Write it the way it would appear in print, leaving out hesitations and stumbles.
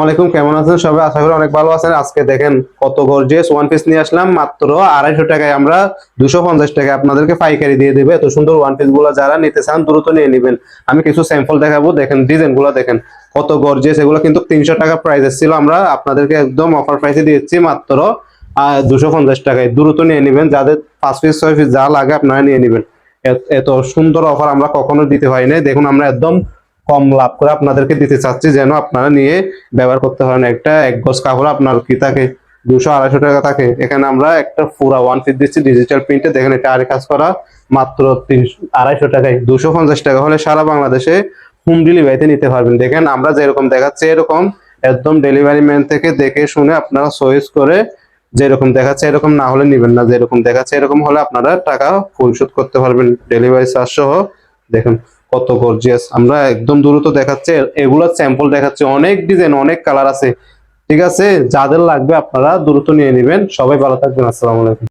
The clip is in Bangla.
আলাইকুম, কেমন আছেন সবাই? আশা করি অনেক ভালো আছেন। আজকে দেখেন কত গর্জিয়াস ওয়ান পিস নিয়ে আসলাম, মাত্র 250 টাকায়। আমরা 250 টাকায় আপনাদেরকে পাইকারি দিয়ে দেবে। এত সুন্দর ওয়ান পিস গুলো যারা নিতে চান দ্রুত নিয়ে নেবেন। আমি কিছু স্যাম্পল দেখাবো, দেখেন ডিজাইন গুলো দেখেন কত গর্জিয়াস। এগুলো কিন্তু 300 টাকা প্রাইস ছিল, আমরা আপনাদেরকে একদম অফার প্রাইসে দিয়েছি মাত্র 250 টাকায়। দ্রুত নিয়ে নেবেন, যাদের 5 পিস 6 পিস যা লাগে আপনারা নিয়ে নেবেন। এত সুন্দর অফার আমরা কখনো দিতে হয় নাই। দেখুন আমরা একদম কম লাভ করে আপনাদেরকে দিতে চাচ্ছি, যেন আপনারা নিয়ে ব্যবহার করতে পারেন। একটা এক গজ কাপড় আপনার কি থাকে 200-250 টাকা থাকে, এখানে আমরা একটা পুরা ওয়ান পিস দিচ্ছি ডিজিটাল প্রিন্টে। দেখেন এটা আরে কাজ করা, মাত্র 250 টাকায়। 250 টাকা হলে সারা বাংলাদেশে হোম ডেলিভারিতে নিতে পারবেন। দেখেন আমরা যেরকম দেখাচ্ছি এরকম একদম ডেলিভারি ম্যান থেকে দেখে শুনে আপনারা চয়েস করে, যেরকম দেখাচ্ছে এরকম না হলে নিবেন না, যেরকম দেখাচ্ছে এরকম হলে আপনারা টাকা পরিশোধ করতে পারবেন ডেলিভারি চার্জ সহ। দেখেন কত গর্জিয়াস, আমরা একদম দ্রুত দেখাচ্ছে, এগুলো স্যাম্পল দেখাচ্ছে, অনেক ডিজাইন অনেক কালার আছে। ঠিক আছে, যাদের লাগবে আপনারা দ্রুত নিয়ে নেবেন। সবাই ভালো থাকবেন, আসসালামু আলাইকুম।